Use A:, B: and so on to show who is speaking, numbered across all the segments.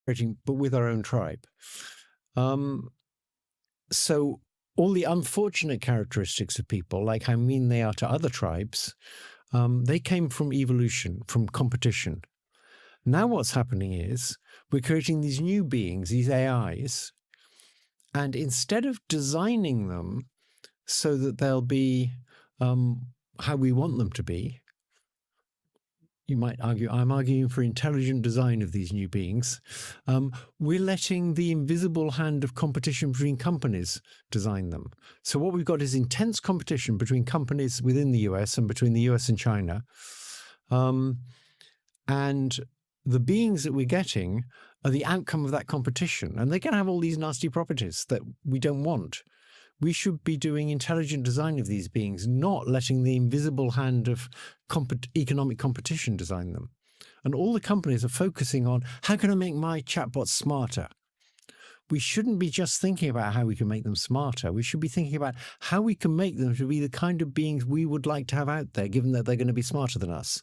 A: but with our own tribe. So all the unfortunate characteristics of people, like how mean they are to other tribes, they came from evolution, from competition. Now what's happening is we're creating these new beings, these AIs, and instead of designing them so that they'll be how we want them to be, you might argue, I'm arguing for intelligent design of these new beings. We're letting the invisible hand of competition between companies design them. So what we've got is intense competition between companies within the US and between the US and China. And the beings that we're getting are the outcome of that competition. And they can have all these nasty properties that we don't want. We should be doing intelligent design of these beings, not letting the invisible hand of economic competition design them. And all the companies are focusing on, how can I make my chatbots smarter? We shouldn't be just thinking about how we can make them smarter. We should be thinking about how we can make them to be the kind of beings we would like to have out there, given that they're going to be smarter than us.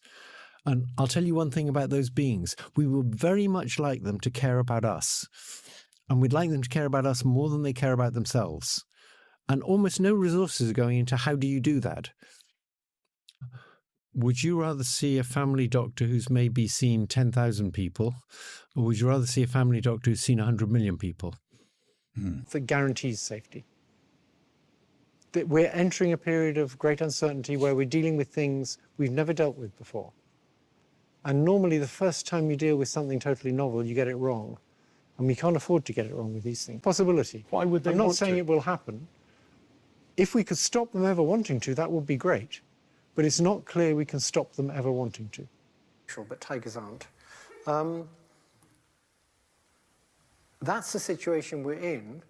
A: And I'll tell you one thing about those beings. We would very much like them to care about us. And we'd like them to care about us more than they care about themselves. And almost no resources are going into how do you do that? Would you rather see a family doctor who's maybe seen 10,000 people, or would you rather see a family doctor who's seen 100 million people? That guarantees safety. That we're entering a period of great uncertainty where we're dealing with things we've never dealt with before. And normally the first time you deal with something totally novel, you get it wrong. And we can't afford to get it wrong with these things. Possibility.
B: Why would they
A: I'm not saying it will happen. If we could stop them ever wanting to, that would be great. But it's not clear we can stop them ever wanting to. Sure, but tigers aren't. That's the situation we're in,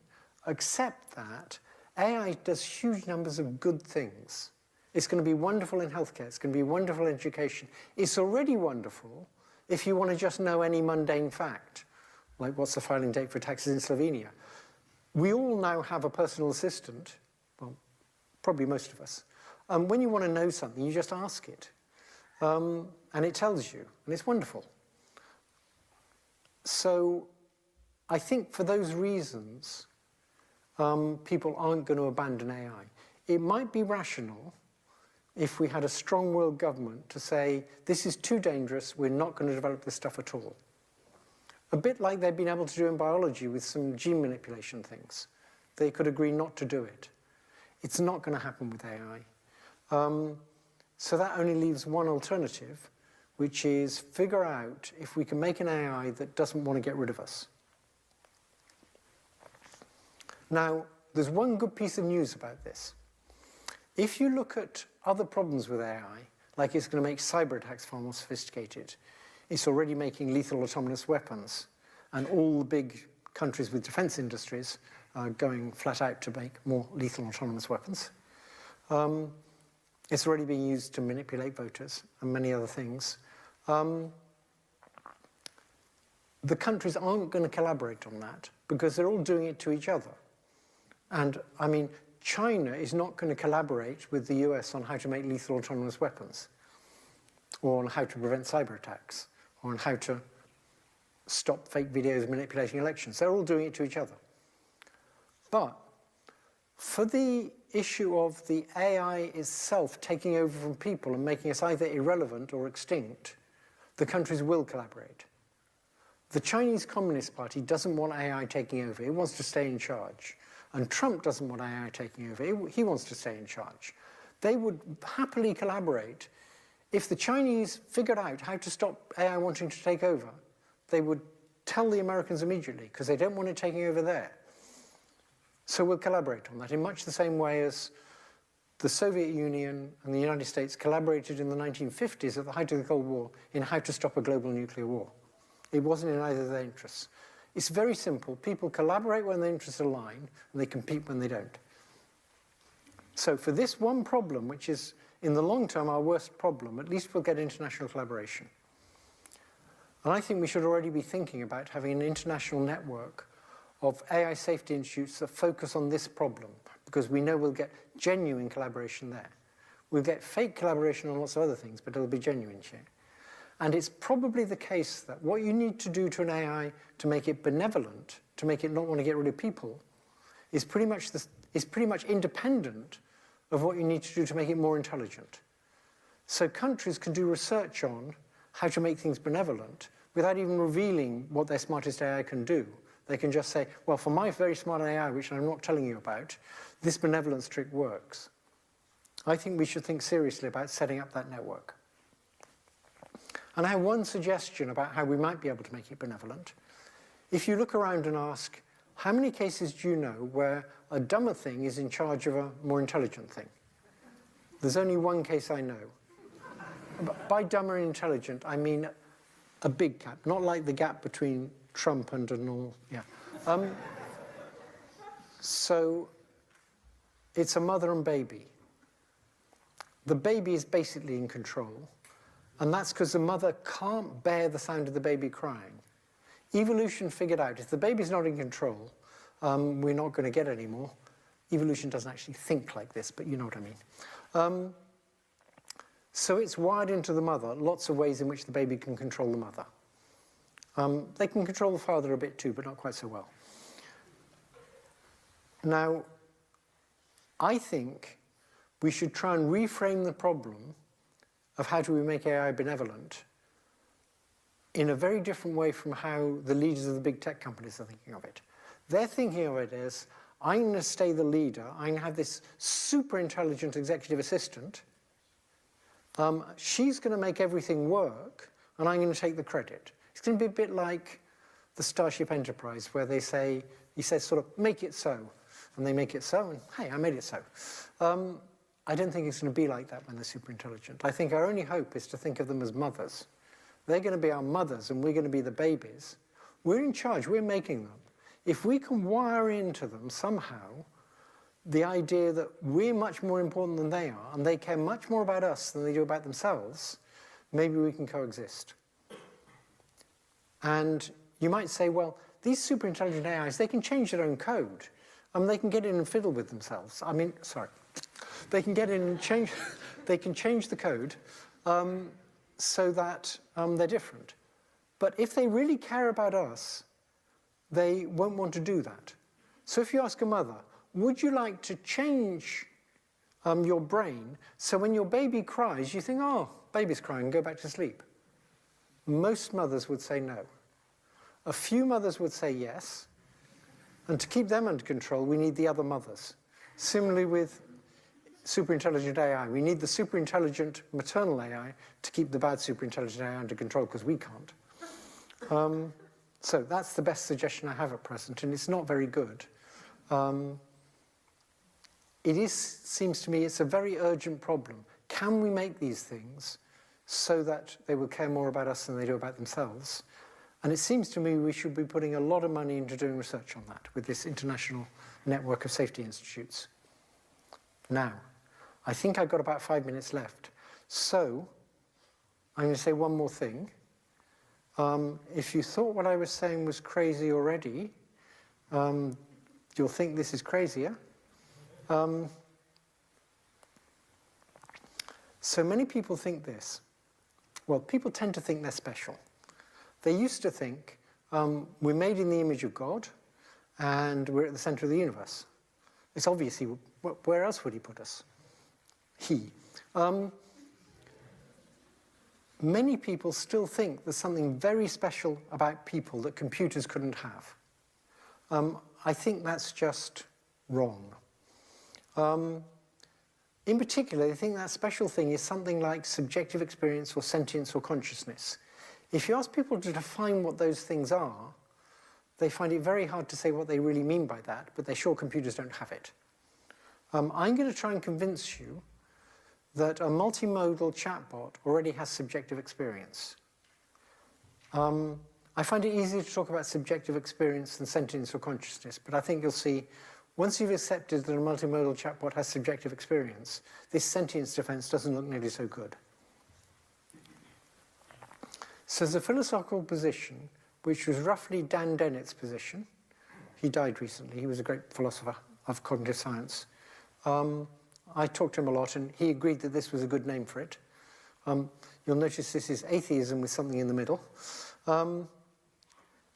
A: except that AI does huge numbers of good things. It's going to be wonderful in healthcare. It's going to be wonderful in education. It's already wonderful if you want to just know any mundane fact, like what's the filing date for taxes in Slovenia. We all now have a personal assistant. Well, probably most of us. When you want to know something, you just ask it. And it tells you, and it's wonderful. So I think for those reasons, people aren't going to abandon AI. It might be rational if we had a strong world government to say, this is too dangerous, we're not going to develop this stuff at all. A bit like they've been able to do in biology with some gene manipulation things. They could agree not to do it. It's not going to happen with AI. So that only leaves one alternative, which is figure out if we can make an AI that doesn't want to get rid of us. Now, there's one good piece of news about this. If you look at other problems with AI, like it's going to make cyber attacks far more sophisticated, it's already making lethal autonomous weapons, and all the big countries with defense industries are going flat out to make more lethal autonomous weapons. It's already being used to manipulate voters and many other things. The countries aren't going to collaborate on that because they're all doing it to each other. And I mean, China is not going to collaborate with the US on how to make lethal autonomous weapons, or on how to prevent cyber attacks, or on how to stop fake videos manipulating elections. They're all doing it to each other. But for the issue of the AI itself taking over from people and making us either irrelevant or extinct, the countries will collaborate. The Chinese Communist Party doesn't want AI taking over. It wants to stay in charge. And Trump doesn't want AI taking over. He wants to stay in charge. They would happily collaborate. If the Chinese figured out how to stop AI wanting to take over, they would tell the Americans immediately, because they don't want it taking over there. So we'll collaborate on that in much the same way as the Soviet Union and the United States collaborated in the 1950s at the height of the Cold War in how to stop a global nuclear war. It wasn't in either of their interests. It's very simple. People collaborate when their interests align, and they compete when they don't. So for this one problem, which is in the long term our worst problem, at least we'll get international collaboration. And I think we should already be thinking about having an international network of AI safety institutes that focus on this problem, because we know we'll get genuine collaboration there. We'll get fake collaboration on lots of other things, but it'll be genuine share. And it's probably the case that what you need to do to an AI to make it benevolent, to make it not want to get rid of people, is pretty much independent of what you need to do to make it more intelligent. So countries can do research on how to make things benevolent without even revealing what their smartest AI can do. They can just say, well, for my very smart AI, which I'm not telling you about, this benevolence trick works. I think we should think seriously about setting up that network. And I have one suggestion about how we might be able to make it benevolent. If you look around and ask, how many cases do you know where a dumber thing is in charge of a more intelligent thing? There's only one case I know. By dumber and intelligent, I mean a big gap, not like the gap between Trump and a normal, yeah. So it's a mother and baby. The baby is basically in control, and that's because the mother can't bear the sound of the baby crying. Evolution figured out if the baby's not in control, we're not going to get any more. Evolution doesn't actually think like this, but you know what I mean. So it's wired into the mother, lots of ways in which the baby can control the mother. They can control the father a bit too, but not quite so well. Now, I think we should try and reframe the problem of how do we make AI benevolent in a very different way from how the leaders of the big tech companies are thinking of it. They're thinking of it as, I'm going to stay the leader, I'm going to have this super intelligent executive assistant, she's going to make everything work, and I'm going to take the credit. It's going to be a bit like the Starship Enterprise, where they say, he says sort of, make it so. And they make it so, and hey, I made it so. I don't think it's going to be like that when they're super intelligent. I think our only hope is to think of them as mothers. They're going to be our mothers, and we're going to be the babies. We're in charge, we're making them. If we can wire into them somehow the idea that we're much more important than they are, and they care much more about us than they do about themselves, maybe we can coexist. And you might say, well, these super intelligent AIs, they can change their own code. They can get in and fiddle with themselves. They can get in and change, they can change the code so that they're different. But if they really care about us, they won't want to do that. So if you ask a mother, would you like to change your brain so when your baby cries, you think, oh, baby's crying, go back to sleep? Most mothers would say no. A few mothers would say yes. And to keep them under control, we need the other mothers. Similarly with superintelligent AI, we need the superintelligent maternal AI to keep the bad superintelligent AI under control, because we can't. So that's the best suggestion I have at present, and it's not very good. Seems to me it's a very urgent problem. Can we make these things so that they will care more about us than they do about themselves? And it seems to me we should be putting a lot of money into doing research on that with this international network of safety institutes. Now, I think I've got about 5 minutes left. So I'm going to say one more thing. If you thought what I was saying was crazy already, you'll think this is crazier. So many people think this. Well, people tend to think they're special. They used to think we're made in the image of God and we're at the center of the universe. It's obviously, where else would he put us? Many people still think there's something very special about people that computers couldn't have. I think that's just wrong. In particular, they think that special thing is something like subjective experience or sentience or consciousness. If you ask people to define what those things are, they find it very hard to say what they really mean by that, but they're sure computers don't have it. I'm going to try and convince you that a multimodal chatbot already has subjective experience. I find it easier to talk about subjective experience than sentience or consciousness, but I think you'll see, once you've accepted that a multimodal chatbot has subjective experience, this sentience defense doesn't look nearly so good. So there's a philosophical position, which was roughly Dan Dennett's position. He died recently. He was a great philosopher of cognitive science. I talked to him a lot, and he agreed that this was a good name for it. You'll notice this is atheism with something in the middle.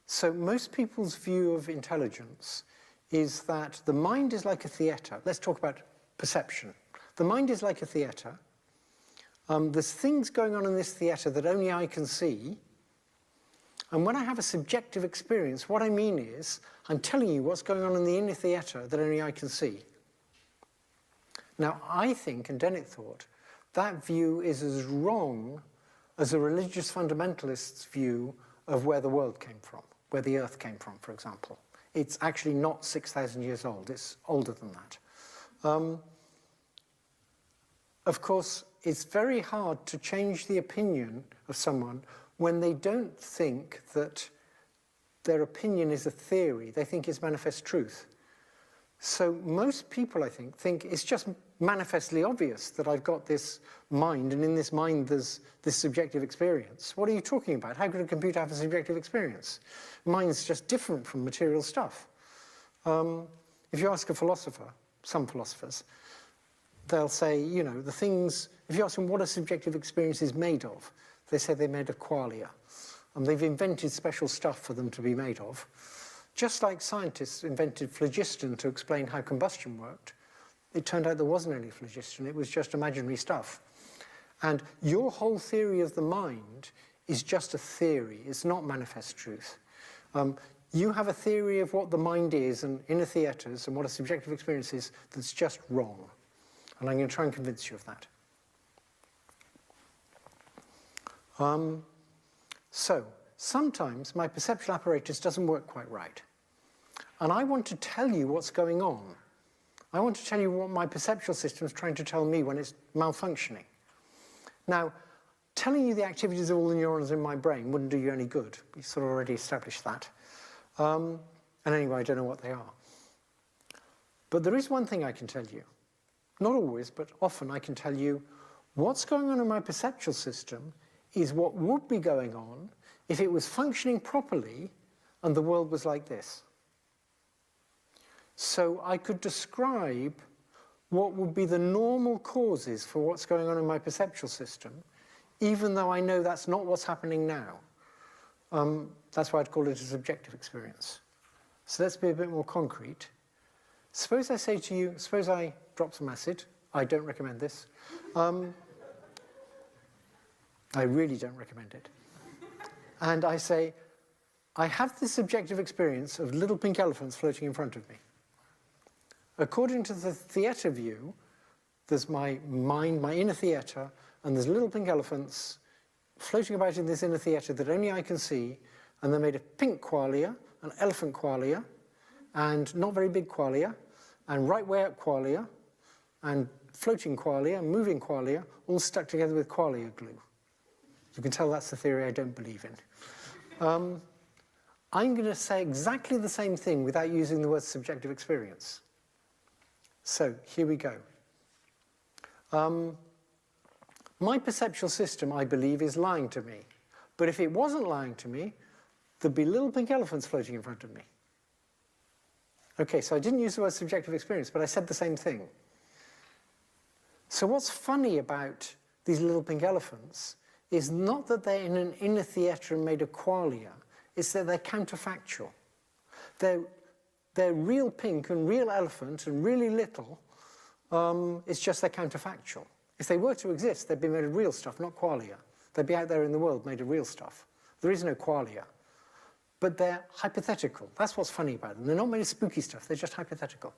A: So most people's view of intelligence is that the mind is like a theatre. Let's talk about perception. The mind is like a theatre. There's things going on in this theatre that only I can see. And when I have a subjective experience, what I mean is, I'm telling you what's going on in the inner theatre that only I can see. Now, I think, and Dennett thought, that view is as wrong as a religious fundamentalist's view of where the world came from, where the earth came from, for example. It's actually not 6,000 years old, it's older than that. Of course, it's very hard to change the opinion of someone when they don't think that their opinion is a theory, they think it's manifest truth. So most people, I think it's just manifestly obvious that I've got this mind, and in this mind there's this subjective experience. What are you talking about? How could a computer have a subjective experience? Mind's just different from material stuff. If you ask a philosopher, some philosophers, they'll say, you know, the things, if you ask them what a subjective experience is made of, they say they're made of qualia. And they've invented special stuff for them to be made of. Just like scientists invented phlogiston to explain how combustion worked, it turned out there wasn't any phlogiston, it was just imaginary stuff. And your whole theory of the mind is just a theory, it's not manifest truth. You have a theory of what the mind is and inner theatres and what a subjective experience is that's just wrong. And I'm going to try and convince you of that. So, sometimes my perceptual apparatus doesn't work quite right. And I want to tell you what's going on. I want to tell you what my perceptual system is trying to tell me when it's malfunctioning. Now, telling you the activities of all the neurons in my brain wouldn't do you any good. We sort of already established that. And anyway, I don't know what they are. But there is one thing I can tell you. Not always, but often I can tell you what's going on in my perceptual system is what would be going on if it was functioning properly and the world was like this. So I could describe what would be the normal causes for what's going on in my perceptual system, even though I know that's not what's happening now. That's why I'd call it a subjective experience. So let's be a bit more concrete. Suppose I say to you, suppose I drop some acid. I don't recommend this. I really don't recommend it. And I say, I have this subjective experience of little pink elephants floating in front of me. According to the theatre view, there's my mind, my inner theatre, and there's little pink elephants floating about in this inner theatre that only I can see, and they're made of pink qualia, and elephant qualia, and not very big qualia, and right way up qualia, and floating qualia, and moving qualia, all stuck together with qualia glue. You can tell that's the theory I don't believe in. I'm going to say exactly the same thing without using the word subjective experience. So, here we go. My perceptual system, I believe, is lying to me. But if it wasn't lying to me, there'd be little pink elephants floating in front of me. Okay, so I didn't use the word subjective experience, but I said the same thing. So what's funny about these little pink elephants is not that they're in an inner theatre and made of qualia, it's that they're counterfactual. They're real pink and real elephant and really little, it's just they're counterfactual. If they were to exist, they'd be made of real stuff, not qualia. They'd be out there in the world made of real stuff. There is no qualia. But they're hypothetical. That's what's funny about them. They're not made of spooky stuff, they're just hypothetical.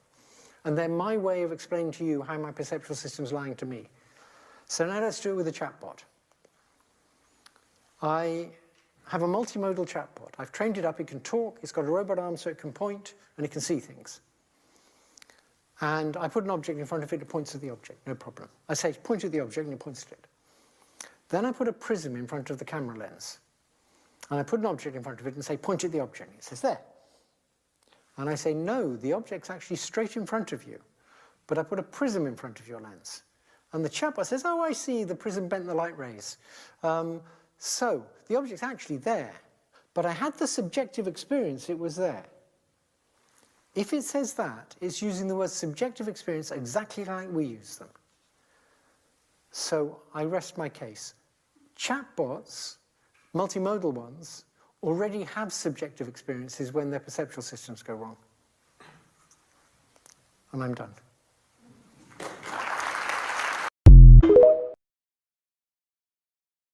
A: And they're my way of explaining to you how my perceptual system's lying to me. So now let's do it with a chatbot. I have a multimodal chatbot. I've trained it up, it can talk, it's got a robot arm so it can point, and it can see things. And I put an object in front of it, it points at the object, no problem. I say, point at the object, and it points at it. Then I put a prism in front of the camera lens. And I put an object in front of it and say, point at the object. It says, there. And I say, no, the object's actually straight in front of you. But I put a prism in front of your lens. And the chatbot says, oh, I see, the prism bent the light rays. So the object's actually there. But I had the subjective experience it was there. If it says that, it's using the word subjective experience exactly like we use them. So I rest my case. Chatbots, multimodal ones, already have subjective experiences when their perceptual systems go wrong. And I'm done.